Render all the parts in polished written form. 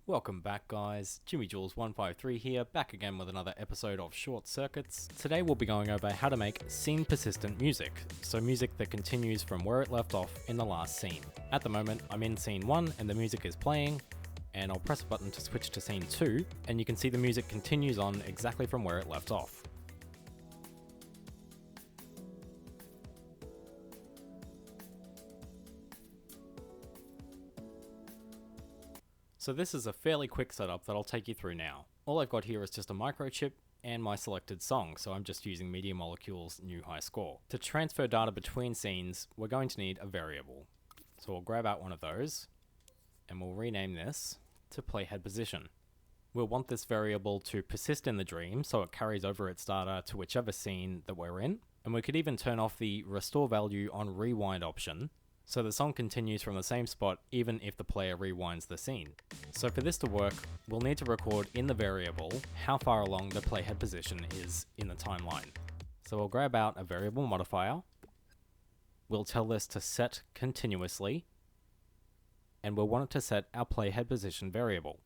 Welcome back guys, JimmyJules153 here, back again with another episode of Short Circuits. Today we'll be going over how to make scene persistent music, so music that continues from where it left off in the last scene. At the moment I'm in scene 1 and the music is playing, and I'll press a button to switch to scene 2, and you can see the music continues on exactly from where it left off. So this is a fairly quick setup that I'll take you through now. All I've got here is just a microchip and my selected song, so I'm just using Media Molecule's new high score. To transfer data between scenes, we're going to need a variable. So we'll grab out one of those, and we'll rename this to playhead position. We'll want this variable to persist in the dream, so it carries over its data to whichever scene that we're in, and we could even turn off the restore value on rewind option, so the song continues from the same spot even if the player rewinds the scene. So for this to work, we'll need to record in the variable how far along the playhead position is in the timeline. So we'll grab out a variable modifier, we'll tell this to set continuously, and we'll want it to set our playhead position variable.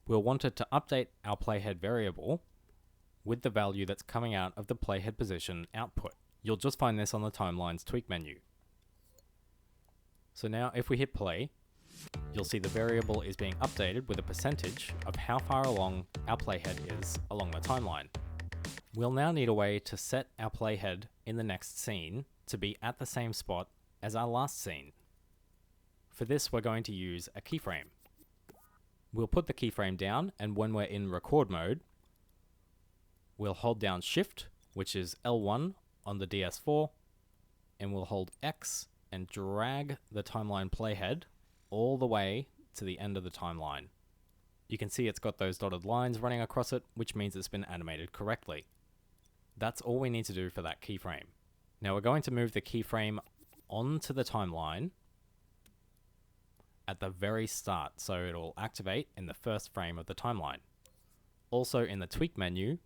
We'll want it to update our playhead variable with the value that's coming out of the playhead position output. You'll just find this on the timeline's tweak menu. So now if we hit play, you'll see the variable is being updated with a percentage of how far along our playhead is along the timeline. We'll now need a way to set our playhead in the next scene to be at the same spot as our last scene. For this we're going to use a keyframe. We'll put the keyframe down, and when we're in record mode, we'll hold down Shift, which is L1 on the DS4, and we'll hold X and drag the timeline playhead all the way to the end of the timeline. You can see it's got those dotted lines running across it, which means it's been animated correctly. That's all we need to do for that keyframe. Now we're going to move the keyframe onto the timeline at the very start, so it'll activate in the first frame of the timeline. Also in the tweak menu,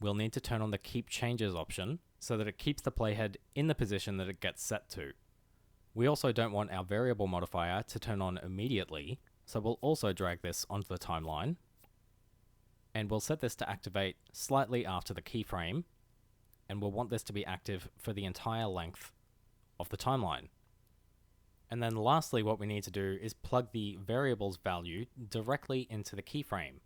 we'll need to turn on the keep changes option so that it keeps the playhead in the position that it gets set to. We also don't want our variable modifier to turn on immediately, so we'll also drag this onto the timeline, and we'll set this to activate slightly after the keyframe, and we'll want this to be active for the entire length of the timeline. And then lastly, what we need to do is plug the variable's value directly into the keyframe.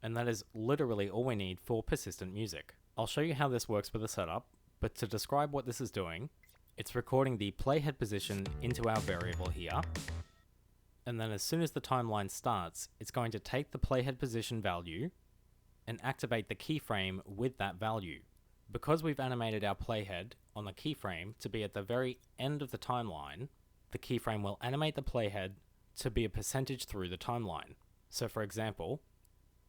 And that is literally all we need for persistent music. I'll show you how this works with the setup, but to describe what this is doing, it's recording the playhead position into our variable here, and then as soon as the timeline starts, it's going to take the playhead position value and activate the keyframe with that value. Because we've animated our playhead on the keyframe to be at the very end of the timeline, the keyframe will animate the playhead to be a percentage through the timeline. So for example,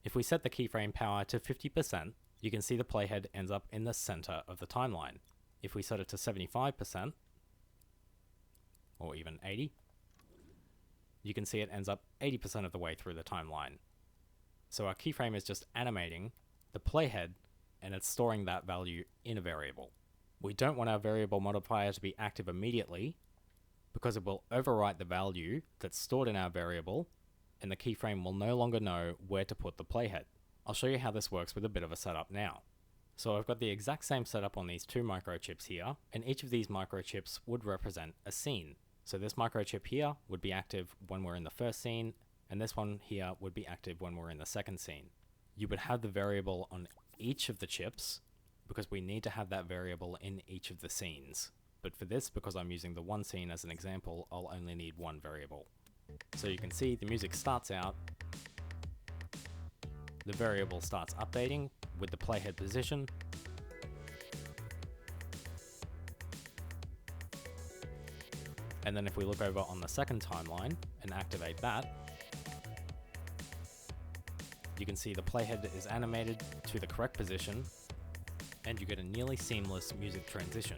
if we set the keyframe power to 50%, you can see the playhead ends up in the center of the timeline. If we set it to 75%, or even 80, you can see it ends up 80% of the way through the timeline. So our keyframe is just animating the playhead, and it's storing that value in a variable. We don't want our variable modifier to be active immediately, because it will overwrite the value that's stored in our variable, and the keyframe will no longer know where to put the playhead. I'll show you how this works with a bit of a setup now. So I've got the exact same setup on these two microchips here, and each of these microchips would represent a scene. So this microchip here would be active when we're in the first scene, and this one here would be active when we're in the second scene. You would have the variable on each of the chips, because we need to have that variable in each of the scenes. But for this, because I'm using the one scene as an example, I'll only need one variable. So you can see the music starts out, the variable starts updating with the playhead position, and then if we look over on the second timeline and activate that, you can see the playhead is animated to the correct position, and you get a nearly seamless music transition.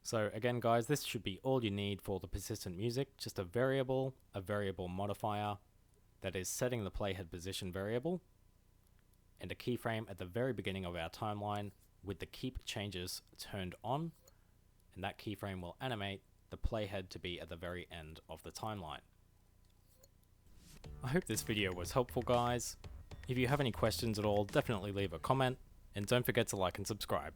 So again guys, this should be all you need for the persistent music, just a variable modifier that is setting the playhead position variable, and a keyframe at the very beginning of our timeline with the keep changes turned on, and that keyframe will animate the playhead to be at the very end of the timeline. I hope this video was helpful, guys. If you have any questions at all, definitely leave a comment, and don't forget to like and subscribe.